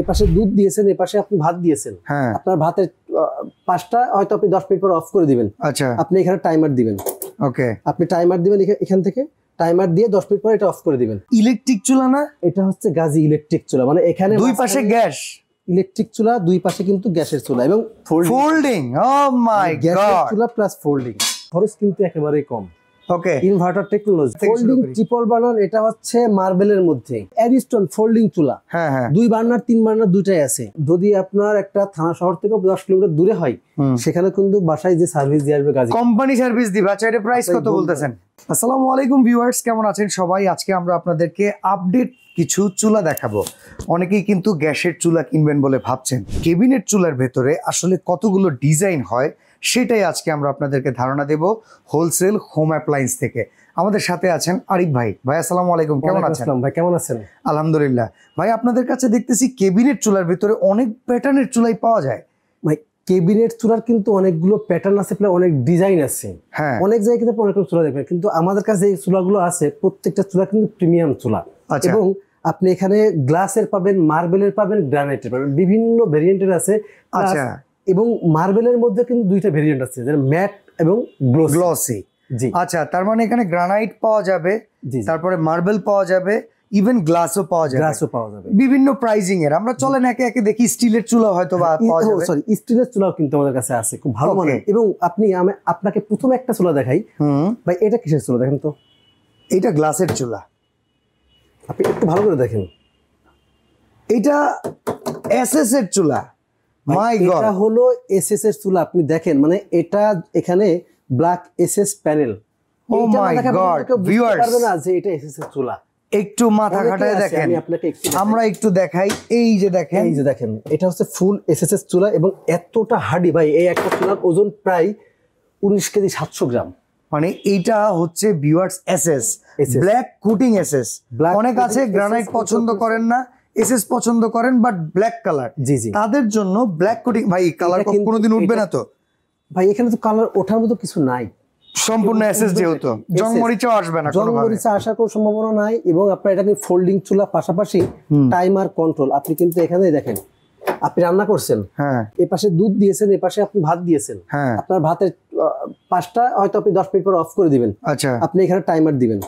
এপাশে দুধ দিয়েছেন, এপাশে আপনি ভাত দিয়েছেন। হ্যাঁ, আপনার ভাতের পাঁচটা হয়তো আপনি 10 মিনিট পর অফ করে দিবেন। আচ্ছা, আপনি এখানে টাইমার দিবেন। ওকে, আপনি টাইমার দিবেন এখান থেকে, টাইমার দিয়ে 10 মিনিট পর এটা অফ করে দিবেন। ইলেকট্রিক চুলা না? এটা হচ্ছে গাজী ইলেকট্রিক চুলা, মানে এখানে দুই পাশে গ্যাস, ইলেকট্রিক চুলা, দুই পাশে কিন্তু গ্যাসের চুলা এবং ফোল্ডিং। ও মাই গড, চুলা প্লাস ফোল্ডিং। খরচ কিন্তু একেবারেই কম। Okay, inverter technology. Folding triple burner, এটা হচ্ছে মার্বেলের মধ্যে অ্যারিস্টন ফোল্ডিং চুলা। হ্যাঁ হ্যাঁ, 2 বার্নার 3 বার্নার দুইটাই আছে। যদি আপনার একটা থানা শহর থেকে 10 কিলোমিটার দূরে হয়, সেখানে কিন্তু বাসায় যে সার্ভিস দিয়ে আসবে গাজী কোম্পানি সার্ভিস দিবে। আচ্ছা, এটা প্রাইস কত বলতেছেন? আসসালামু আলাইকুম ভিউয়ার্স, কেমন আছেন সবাই? আজকে আমরা আপনাদেরকে আপডেট কিছু চুলা দেখাবো। অনেকেই কিন্তু গ্যাসের চুলা কিনবেন বলে ভাবছেন, কেবিনেট চুলার ভেতরে আসলে কতগুলো ডিজাইন হয় সেটাই আজকে আমরা আপনাদেরকে ধারণা দেব হোলসেল হোম অ্যাপ্লায়েন্স থেকে। আমাদের সাথে আছেন আরিফ ভাই। ভাই আসসালামু আলাইকুম, কেমন আছেন? ভাই কেমন আছেন? আলহামদুলিল্লাহ। ভাই আপনাদের কাছে দেখতেছি কেবিনেট চুলার ভিতরে অনেক প্যাটার্নের চুলাই পাওয়া যায়। ভাই কেবিনেট চুলার কিন্তু অনেকগুলো প্যাটার্ন আছে, অনেক ডিজাইন আছে। হ্যাঁ, অনেক জায়গায় কিন্তু অনেকগুলো চুলা দেখবেন, কিন্তু আমাদের কাছে এই চুলাগুলো আছে প্রত্যেকটা চুলা কিন্তু প্রিমিয়াম চুলা। এবং আপনি এখানে গ্লাসের পাবেন, মার্বেলের পাবেন, গ্রানাইটের পাবেন, বিভিন্ন ভেরিয়েন্টের আছে। আচ্ছা, এবং মার্বেলের মধ্যে কিন্তু দুইটা ভেরিয়েন্ট আছে, যেটা ম্যাট এবং গ্লসি। জি, আচ্ছা, তার মানে এখানে গ্রানাইট পাওয়া যাবে, তারপরে মার্বেল পাওয়া যাবে, ইভেন গ্লাসও পাওয়া যাবে। বিভিন্ন প্রাইজিং এর। আমরা চলেন একে একে দেখি। স্টিলের চুলা হয়তো বা পাওয়া যাবে। সরি, স্টিলের চুলাও কিন্তু আমাদের কাছে আছে, খুব ভালো মানের। এবং আপনাকে প্রথমে একটা চুলা দেখাই। ভাই এটা কিসের চুলা দেখেন তো? এটা গ্লাসের চুলা। আপনি একটু ভালো করে দেখেন, এটা এসএস এর চুলা। মাই গড, এটা হলো এসএস এর চুলা। আপনি দেখেন, মানে এটা এখানে black SS panel. O my god viewers, পারবে না যে এটা এসএস এর চুলা। একটু মাথা খাটায় দেখেন, আমরা একটু দেখাই। এই যে দেখেন, এটা হচ্ছে ফুল এসএস এর চুলা এবং এতটা হার্ডি। ভাই এই একটা চুলার ওজন প্রায় 19 কেজি 700 গ্রাম। মানে এইটা হচ্ছে viewers SS, black coating SS. অনেক আছে গ্রানাইট পছন্দ করেন না, এসএস পছন্দ করেন, বাট ব্ল্যাক কালার। জি জি, তাদের জন্য ব্ল্যাক কোটিং। ভাই কালার কোনোদিন উঠবে না তো? ভাই এখানে তো কালার ওঠার মতো কিছু নাই, সম্পূর্ণ এসএস যেহেতু জংমরিচও আসবে না, জংমরিচা আসার কোনো সম্ভাবনা নাই। এবং আপনার এটা কিন্তু ফোল্ডিং চুলা, পাশাপাশি টাইমার কন্ট্রোল। আপনি কিন্তু এখানে দেখেন, আপনি রান্না করছেন, হ্যাঁ, এপাশে দুধ দিয়েছেন, এপাশে আপনি ভাত দিয়েছেন। হ্যাঁ, আপনার ভাতের পাঁচটা হয়তো আপনি 10 মিনিট পর অফ করে দিবেন। আচ্ছা, আপনি এখানে টাইমার দিবেন।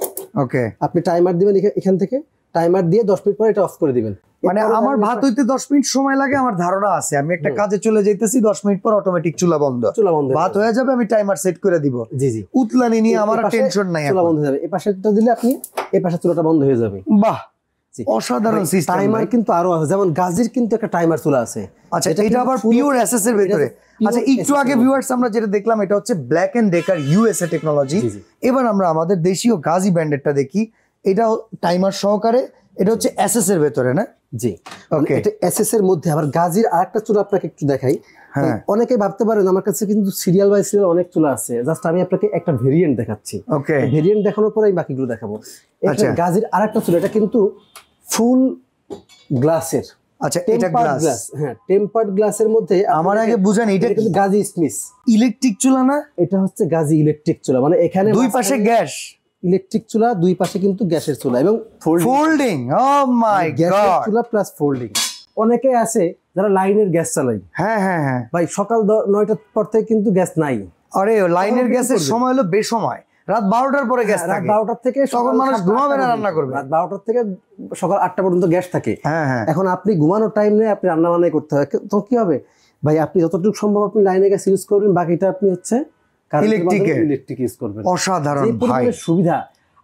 ওকে, আপনি টাইমার দিবেন এখান থেকে, টাইমার দিয়ে 10 মিনিট পর এটা অফ করে দিবেন। মানে আমার ভাত হইতে 10 মিনিট সময় লাগে, আমার ধারণা আছে। আমি একটা কাজে চলে যাইতেছি, 10 মিনিট পর অটোমেটিক চুলা বন্ধ, ভাত হয়ে যাবে, আমি টাইমার সেট করে দিব। জি জি, উতলানি নিয়ে আমার টেনশন নাই, চুলা বন্ধ হয়ে যাবে। এই পাশেটা দিলে আপনি এই পাশে চুলাটা বন্ধ হয়ে যাবে। বাহ, অসাধারণ সিস্টেম। টাইমার কিন্তু আরো আছে, যেমন গাজীর কিন্তু একটা টাইমার চুলা আছে। আচ্ছা, এটা আবার পিওর এসএস এর ভিতরে। আচ্ছা, একটু আগে ভিউয়ার্স আমরা যেটা দেখলাম, এটা হচ্ছে Black and Decker USA technology. এবার আমরা আমাদের দেশীয় গাজী ব্র্যান্ডেরটা দেখি। এটা টাইমার সহকারে, এটা হচ্ছে এসএস এর ভিতরে না? জি, ওকে। এটা এসএস এর মধ্যে আবার গাজীর আরেকটা চুলা আপনাকে একটু দেখাই। অনেকে ভাবতে পারেন আমার কাছে কিন্তু সিরিয়াল বাই সিরিয়াল অনেক চুলা আছে, জাস্ট আমি আপনাকে একটা ভেরিয়েন্ট দেখাচ্ছি। ওকে, ভেরিয়েন্ট দেখানোর পরে আমি বাকিগুলো দেখাবো। এটা গাজীর আরেকটা চুলা, এটা কিন্তু ফুল গ্লাসের। আচ্ছা, এটা গ্লাস, হ্যাঁ, টেম্পারড গ্লাসের মধ্যে। আমার আগে বুঝান, এটা কিন্তু গাজী স্মিথ ইলেকট্রিক চুলা না? এটা হচ্ছে গাজী ইলেকট্রিক চুলা, মানে এখানে দুই পাশে গ্যাস, ইলেকট্রিক চুলা, দুই পাশে কিন্তু গ্যাসের চুলা এবং ফোল্ডিং। ও মাই গড, চুলা প্লাস ফোল্ডিং। অনেকে আছে যারা লাইনের গ্যাস চালায়। হ্যাঁ হ্যাঁ হ্যাঁ, ভাই সকাল 9টার পর থেকে কিন্তু গ্যাস নাই। আরে লাইনের গ্যাসের সময় হলো বেসময়, রাত 12টার পরে গ্যাস থাকে। রাত 12টার থেকে তখন মানুষ ঘুমাবে না, রান্না করবে। রাত 12টার থেকে সকাল 8টা পর্যন্ত গ্যাস থাকে। হ্যাঁ হ্যাঁ, এখন আপনি ঘুমানোর টাইম নেই, আপনি রান্না বান্না করতে হয়, তো কি হবে ভাই? আপনি যতটুকু সম্ভব আপনি লাইনের গ্যাস ইউজ করবেন, বাকিটা আপনি হচ্ছে ইলেকট্রিক ইউজ করবেন। অসাধারণ ভাই, সুবিধা।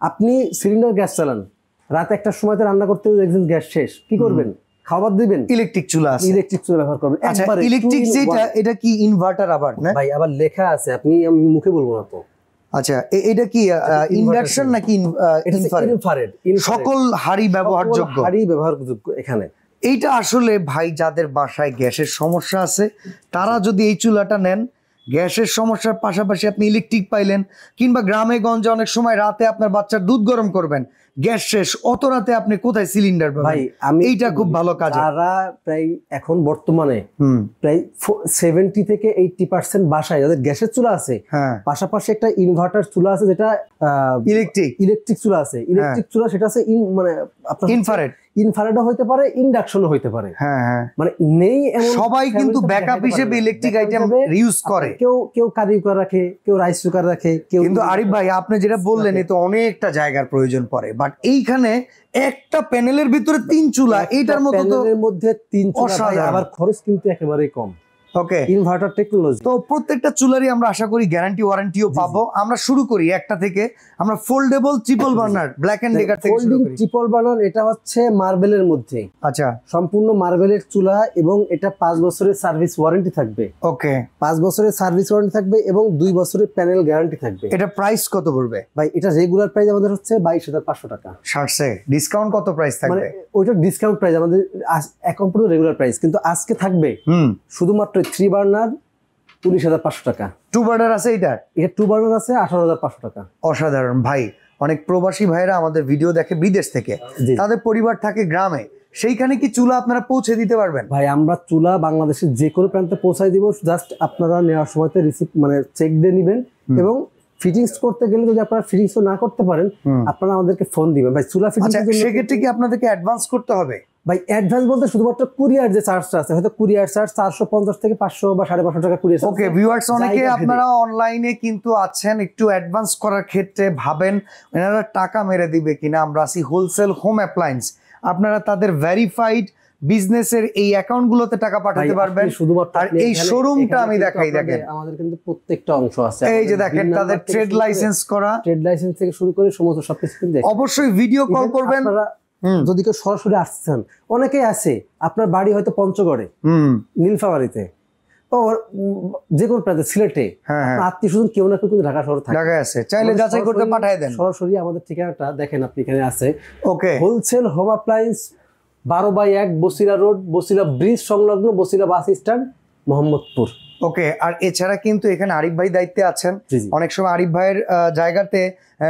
আপনি সিলিন্ডার গ্যাস চালান, রাত 1টার সময়তে রান্না করতে একদিন গ্যাস শেষ, কি করবেন? খাবার দিবেন, ইলেকট্রিক চুলা আছে, ইলেকট্রিক চুলা ব্যবহার করবেন। আচ্ছা, ইলেকট্রিক যেটা, এটা কি ইনভার্টার আবার না ভাই? আবার লেখা আছে, আমি মুখে বলবো না তো। আচ্ছা, এটা কি ইন্ডাকশন নাকি ইনফ্রারেড? সকল হাড়ি ব্যবহারযোগ্য, হাড়ি ব্যবহারযোগ্য এখানে। এইটা আসলে ভাই যাদের বাসায় গ্যাসের সমস্যা আছে তারা যদি এই চুলাটা নেন, গ্যাসের সমস্যার পাশাপাশি আপনি ইলেকট্রিক পাইলেন। কিংবা গ্রামে গঞ্জে অনেক সময় রাতে আপনার বাচ্চার দুধ গরম করবেন, গ্যাস শেষ, অত রাতে আপনি কোথায় সিলিন্ডার পাবেন? ভাই আমি এইটা খুব ভালো কাজ। যারা প্রায় এখন বর্তমানে প্রায় 70 থেকে 80% বাসায় যাদের গ্যাসের চুলা আছে, পাশাপাশি একটা ইনভার্টার চুলা আছে যেটা ইলেকট্রিক চুলা আছে, ইলেকট্রিক চুলা সেটা আছে মানে আপনার ইনফ্রারেডও হইতে পারে, ইন্ডাকশনও হইতে পারে। মানে নেই এমন সবাই কিন্তু ব্যাকআপ হিসেবে ইলেকট্রিক আইটেম ইউজ করে। কেউ কারি কুকার রাখে, কেউ রাইস কুকার রাখে, কেউ। কিন্তু আরিফ ভাই আপনি যেটা বললেন এতে অনেকটা জায়গার প্রয়োজন পড়ে, বাট এইখানে একটা প্যানেলের ভিতরে 3 চুলা, এইটার মতো তো প্যানেলের মধ্যে 3 চুলা, আবার খরচ কিন্তু একেবারেই কম। Okay, inverter technology. তো প্রত্যেকটা চুলারই আমরা আশা করি গ্যারান্টি ওয়ারেন্টিও পাবো। আমরা শুরু করি একটা থেকে, আমরা foldable triple burner Black and Decker থেকে শুরু করি। ট্রিপল বার্নার এটা হচ্ছে মার্বেলের মধ্যে। আচ্ছা, সম্পূর্ণ মার্বেলের চুলা এবং এটা 5 বছরের সার্ভিস ওয়ারেন্টি থাকবে। ওকে, 5 বছরের সার্ভিস ওয়ারেন্টি থাকবে এবং 2 বছরের প্যানেল গ্যারান্টি থাকবে। এটা প্রাইস কত পড়বে ভাই? এটা রেগুলার প্রাইস আমাদের হচ্ছে 22,500 টাকা। শার্টসে ডিসকাউন্ট কত প্রাইস থাকবে? মানে ওইটা ডিসকাউন্ট প্রাইস আমাদের এখন পর্যন্ত রেগুলার প্রাইস, কিন্তু আজকে থাকবে শুধুমাত্র 3 বার্নার 19,500 টাকা। 2 বার্নার আছে এটা 2 বার্নার আছে 18,500 টাকা। অসাধারণ ভাই। অনেক প্রবাসী ভাইরা আমাদের ভিডিও দেখে বিদেশ থেকে, তাদের পরিবার থাকে গ্রামে, সেইখানে কি চুলা আপনারা পৌঁছে দিতে পারবেন? ভাই আমরা চুলা বাংলাদেশের যে কোনো প্রান্তে পৌঁছায় দিব, জাস্ট আপনারা নেওয়ার সময়তে রিসিভ মানে চেক দিয়ে নেবেন, এবং ফিটিংস করতে গেলে যদি আপনারা ফিটিংস না করতে পারেন আপনারা আমাদেরকে ফোন দিবেন। ভাই চুলা ফিটিংস সেক্ষেত্রে কি আপনাদেরকে অ্যাডভান্স করতে হবে? ভাই অ্যাডভান্স বলতে শুধুমাত্র কুরিয়ার যে চার্জটা আছে, হয়তো কুরিয়ার চার্জ 450 থেকে 500 বা 550 টাকা কুরিয়ার। ওকে ভিউয়ার্স, অনেকে আপনারা অনলাইনে কিন্তু আছেন, একটু অ্যাডভান্স করার ক্ষেত্রে ভাবেন এনারা টাকা মেরে দিবে কিনা। আমরা আছি হোলসেল হোম অ্যাপ্লায়েন্স, আপনারা তাদের ভেরিফাইড বিজনেসের এই অ্যাকাউন্টগুলোতে টাকা পাঠাতে পারবেন। শুধুমাত্র আর এই শোরুমটা আমি দেখাই, দেখেন আমাদের কিন্তু প্রত্যেকটা অংশ আছে। এই যে দেখেন তাদের ট্রেড লাইসেন্স করা, ট্রেড লাইসেন্স থেকে শুরু করে সমস্ত সবকিছু কিন্তু অবশ্যই ভিডিও কল করবেন। যদি কেউ সরাসরি আসছেন, অনেকেই আছে আপনার বাড়ি হয়তো পঞ্চগড়ে, নীলফামারীতে, যে কোনো প্রান্তে, সিলেটে, আত্মীয় স্বজন কেউ না কেউ কিন্তু ঢাকা শহর থাকে, ঢাকায় আছে, চাইলে যাচাই করতে পাঠিয়ে দেন। সরাসরি আমাদের ঠিকানাটা দেখেন আপনি এখানে আছে। Okay, wholesale home appliance 12/1 Basila road, Basila bridge সংলগ্ন, Basila bus stand, Mohammadpur. Okay, আর এছাড়া কিন্তু এখানে আরিফ ভাই দায়িত্বে আছেন। অনেক সময় আরিফ ভাইয়ের জায়গাতে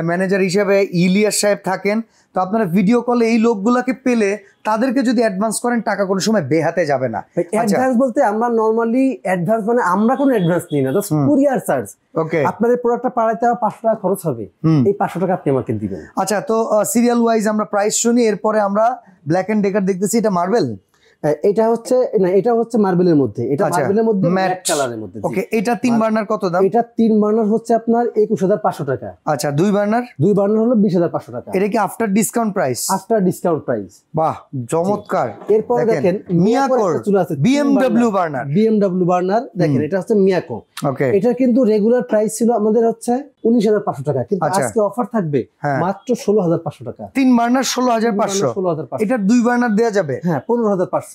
ম্যানেজার হিসেবে ইলিয়াস সাহেব থাকেন, তো আপনারা ভিডিও কলে এই লোকগুলোকে পেলে তাদেরকে যদি অ্যাডভান্স করেন টাকা কোনো সময় বেহাতে যাবে না। অ্যাডভান্স বলতে আমরা নরমালি অ্যাডভান্স মানে আমরা কোনো অ্যাডভান্স নিই না, জাস্ট কুরিয়ার চার্জ। ওকে, আপনাদের প্রোডাক্টটা পাঠাইতে 500 টাকা খরচ হবে, এই 500 টাকা আপনি আমাকে দিবেন। আচ্ছা, তো সিরিয়াল ওয়াইজ আমরা প্রাইস শুনি, এরপরে আমরা ব্ল্যাক এন্ড ডেকার দেখতেছি। এটা মার্বেল, এটা হচ্ছে না, এটা হচ্ছে মার্বেলের মধ্যে, এটা মার্বেলের মধ্যে ম্যাট কালারের মধ্যে। ওকে, এটা 3 বার্নার কত দাম? এটা 3 বার্নার হচ্ছে আপনার 21,500 টাকা। আচ্ছা, 2 বার্নার? 2 বার্নার হলো 20,500 টাকা। এটা কি after discount price? After discount price. বাহ, চমৎকার। এরপর দেখেন মিয়াকোর চুলা আছে, BMW বার্নার, BMW বার্নার দেখেন, এটা হচ্ছে মিয়াকো। ওকে, এটা কিন্তু রেগুলার প্রাইস ছিল আমাদের হচ্ছে 19,500 টাকা, কিন্তু আজকে অফার থাকবে মাত্র 16,500 টাকা। 3 বার্নার 16,500। এটা 2 বার্নার দেয়া যাবে? হ্যাঁ, 15,500।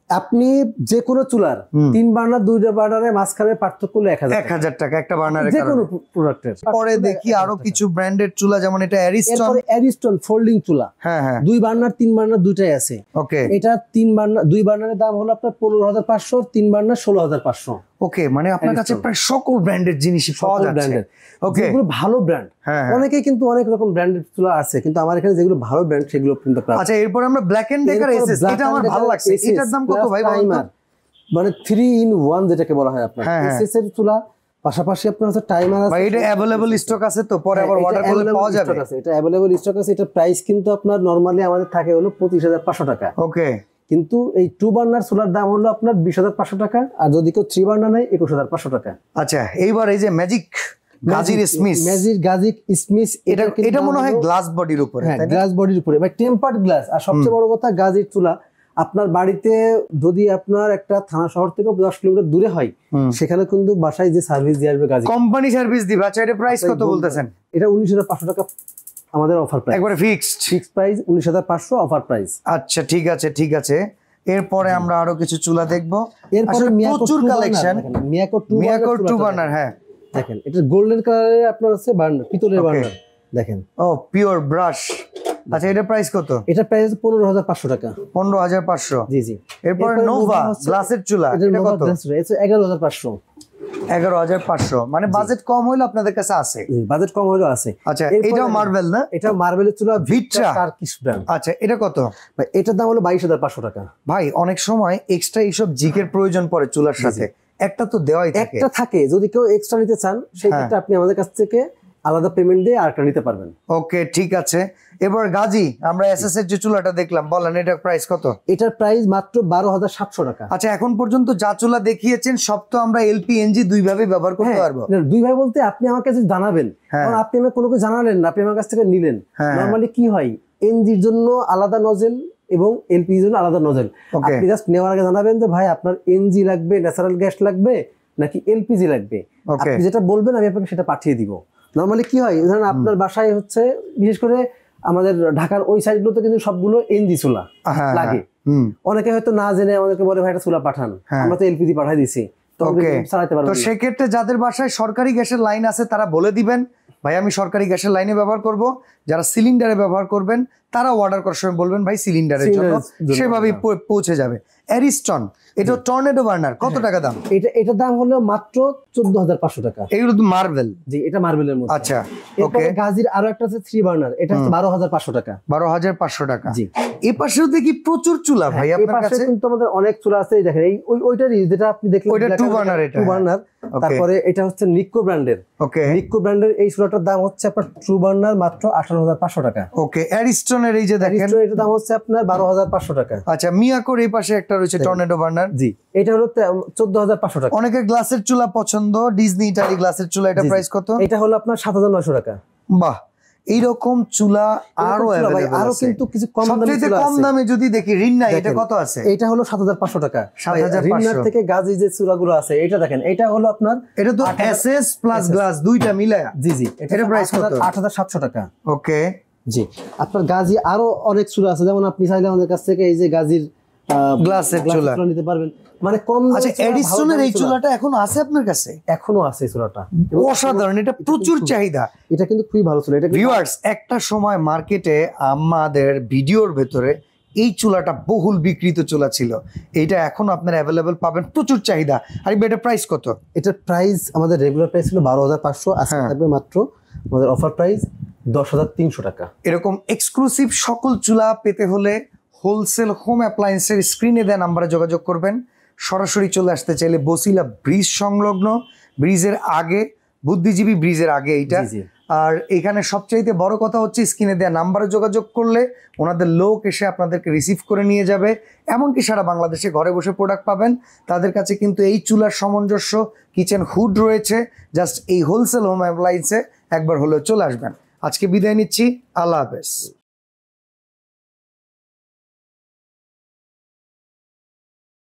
আপনি যে কোনো চুলার 3 বার্নার 2 বার্নারের মাঝখানে পার্থক্য হলো 1,000 টাকা একটা বার্নারের, যে কোনো প্রোডাক্টের। পরে দেখি আরো কিছু ব্র্যান্ডেড চুলা, যেমন এটা অ্যারিস্টন ফোল্ডিং চুলা। হ্যাঁ, 2 বার্নার 3 বার্নার দুইটাই আছে। ওকে, এটা 3 বার্নার 2 বার্নারের দাম হলো আপনার 15,500, 3 বার্নার 16,500। ওকে, মানে আপনার কাছে প্রায় সকল ব্র্যান্ডের জিনিসই পাওয়া যাচ্ছে। ওকে, যেগুলো ভালো ব্র্যান্ড, অনেকেই কিন্তু অনেক রকম ব্র্যান্ডেড চুলা আছে, কিন্তু আমার এখানে যেগুলো ভালো ব্র্যান্ড সেগুলো কিন্তু। আচ্ছা, এরপর আমরা ব্ল্যাক এন্ড ডেকার এসএস, এটা আমার ভালো লাগছে। এটার দাম কত ভাই? মানে 3 in 1 যেটাকে বলা হয় আপনার এসএস এর চুলা, পাশাপাশি আপনার হচ্ছে টাইমার আছে। ভাই এটা अवेलेबल স্টক আছে তো, পরে আবার অর্ডার করলে পাওয়া যাবে? এটা अवेलेबल স্টক আছে। এটা প্রাইস কিন্তু আপনার নরমালি আমাদের থাকে হলো 25,500 টাকা। ওকে, কিন্তু এই 2 বার্নার চুলার দাম হলো আপনার 20,500 টাকা, আর যদি কেউ 3 বার্নার নেয় 21,500 টাকা। আচ্ছা, এইবার এই যে ম্যাজিক গাজির স্মিথ, এটা মনে হয় গ্লাস বডির উপরে। হ্যাঁ, গ্লাস বডির উপরে বা টেম্পারড গ্লাস। আর সবচেয়ে বড় কথা, গাজির চুলা আপনার বাড়িতে যদি আপনার একটা থানা শহর থেকে 10 কিলোমিটার দূরে হয়, সেখানে কিন্তু বাসায় যে সার্ভিস দিয়ে আসবে গাজি, কোম্পানি সার্ভিস দিবে। আচ্ছা, এটা প্রাইস কত বলতেছেন? এটা 19,500 টাকা আমাদের অফার প্রাইস, একবারে ফিক্সড প্রাইস 19,500 অফার প্রাইস। আচ্ছা, ঠিক আছে, ঠিক আছে। এরপরে আমরা আরো কিছু চুলা দেখবো। এরপরে প্রচুর কালেকশন। মিয়াকো 2 বার্নার। হ্যাঁ, দেখেন এটা গোল্ডেন কালারের আপনার আছে বার্নার, পিতলের বার্নার দেখেন। ও, পিওর ব্রাশ। আচ্ছা, এটা প্রাইস কত? এটা প্রাইস 15,500 টাকা। 15,500। জি জি। এরপর নোভা গ্লাসের চুলা, এটা কত? এটা 11,500। 11,500 মানে বাজেট কম হইলো আপনাদের কাছে আছে? বাজেট কম হইলো আছে। আচ্ছা এটাও মার্বেল না? এটা মার্বেলের চুলা ভিট্রা টার্কিশ ব্র্যান্ড। আচ্ছা এটা কত ভাই? এটার দাম হলো 22,500 টাকা। ভাই অনেক সময় এক্সট্রা এইসব জিকের প্রয়োজন পড়ে চুলার সাথে, একটা তো দেওয়াই থাকে। একটা থাকে, যদি কেউ এক্সট্রা নিতে চান সেই ক্ষেত্রে আপনি আমাদের কাছ থেকে আলাদা পেমেন্ট দিয়ে আরেকটা নিতে পারবেন। ওকে ঠিক আছে। এবার গাজী আমরা এসএস এর যে চুলাটা দেখলাম, বলেন এটার প্রাইস কত? এটার প্রাইস মাত্র 12,700 টাকা। আচ্ছা এখন পর্যন্ত যা চুলা দেখিয়েছেন সব তো আমরা এলপি এনজি দুই ভাবে ব্যবহার করতে পারবো? দুই ভাবে বলতে আপনি আমাকে যদি জানাবেন, কারণ আপনি আমাকে কোনো কিছু জানালেন না, আপনি আমার কাছ থেকে নিলেন। নরমালি কি হয়, এনজির জন্য আলাদা নজেল এবং এলপির জন্য আলাদা নজেল। আপনি জাস্ট নেওয়ার আগে জানাবেন যে ভাই আপনার এনজি লাগবে, ন্যাচারাল গ্যাস লাগবে নাকি এলপিজি লাগবে। আপনি যেটা বলবেন আমি আপনাকে সেটা পাঠিয়ে দিব। নরমালি কি হয়, ধরেন আপনার বাসায় হচ্ছে বিশেষ করে আমাদের ঢাকার ওই সাইডগুলোতে কিন্তু সবগুলো এনজি চুলা লাগে। অনেকে হয়তো না জেনে আমাদেরকে বলে ভাই একটা চুলা পাঠান, আমরা তো এলপিজি পাঠাই দিছি। তো সেক্ষেত্রে যাদের বাসায় সরকারি গ্যাসের লাইন আছে তারা বলে দিবেন ভাই আমি সরকারি গ্যাসের লাইনে ব্যবহার করব। যারা সিলিন্ডারে ব্যবহার করবেন তারা অর্ডার করার সময় বলবেন ভাই সিলিন্ডারের জন্য, সেভাবেই পৌঁছে যাবে। অ্যারিস্টন এটা টর্নেডো বার্নার কত টাকা দাম? এটার দাম হলো মাত্র 14,500 টাকা। এগুলো তো মার্বেল? জি এটা মার্বেলের মধ্যে। আচ্ছা ওকে। গাজীর আরো একটা আছে 3 বার্নার, এটা হচ্ছে 12,500 টাকা। 12,500 টাকা। জি। এই পাশেও দেখি প্রচুর চুলা ভাই আপনার কাছে। কিন্তু আমাদের অনেক চুলা আছে, এই দেখেন এই ওইটারই যেটা আপনি দেখলেন ওইটা 2 বার্নার। এটা 2 বার্নার। তারপরে এটা হচ্ছে নিক্কো ব্র্যান্ডের। ওকে। নিক্কো ব্র্যান্ডের এই চুলাটার দাম হচ্ছে আপনার 2 বার্নার মাত্র 18,500 টাকা। ওকে। অ্যারিস্টনের এই যে দেখেন এটার দাম হচ্ছে আপনার 12,500 টাকা। আচ্ছা মিয়াকোর এই পাশে একটা রয়েছে টর্নেডো বার্নার। জি এটা হলো 14,500 টাকা। অনেকের গ্লাসের চুলা পছন্দ, ডিজনি ইটালি গ্লাসের চুলা, এটা প্রাইস কত? এটা হলো আপনার 7,900 টাকা। বাহ, এইরকম চুলা আরো আরো কিন্তু কিছু কম দামে সবচেয়ে কম দামে যদি দেখি রিন্না, এটা কত আছে? এটা হলো 7,500 টাকা। 7,500 রিন্নার থেকে গাজী যে চুলাগুলো আছে এটা দেখেন, এটা হলো আপনার এটা তো এসএস প্লাস গ্লাস দুইটা মিলায়া। জি জি এটা প্রাইস কত? 8,700 টাকা। ওকে। জি আপনার গাজী আরো অনেক চুলা আছে, যেমন আপনি চাইলে আমাদের কাছ থেকে এই যে গাজীর গ্লাসের চুলা নিতে পারবেন, মানে কম। আচ্ছা এডিসনের এই চুলাটা এখনো আছে আপনার কাছে? এখনো আছে চুলাটা, অসাধারণ, এটা প্রচুর চাহিদা। এটা কিন্তু খুবই ভালো চুলা। এটা ভিউয়ার্স একটা সময় মার্কেটে আমাদের ভিডিওর ভেতরে এই চুলাটা বহুল বিক্রিত চুলা ছিল, এইটা এখন আপনারা অ্যাভেলেবল পাবেন, প্রচুর চাহিদা। আর এটা প্রাইস কত? এটার প্রাইস আমাদের রেগুলার প্রাইস ছিল 12,500, আজকে থাকবে মাত্র আমাদের অফার প্রাইস 10,300 টাকা। এরকম এক্সক্লুসিভ সকল চুলা পেতে হলে হোলসেল হোম অ্যাপ্লায়েন্সের স্ক্রিনে দেওয়া নাম্বারে যোগাযোগ করবেন। সরাসরি চলে আসতে চাইলে বসিলা ব্রিজ সংলগ্ন, ব্রিজের আগে, বুদ্ধিজীবী ব্রিজের আগে এইটা। আর এখানে সবচাইতে বড় কথা হচ্ছে স্ক্রিনে দেওয়া নাম্বারে যোগাযোগ করলে ওনাদের লোক এসে আপনাদেরকে রিসিভ করে নিয়ে যাবে। এমনকি সারা বাংলাদেশে ঘরে বসে প্রোডাক্ট পাবেন। তাদের কাছে কিন্তু এই চুলার সামঞ্জস্য কিচেন হুড রয়েছে। জাস্ট এই হোলসেল হোম অ্যাপ্লায়েন্সে একবার হলেও চলে আসবেন। আজকে বিদায় নিচ্ছি, আল্লাহ হাফেজ।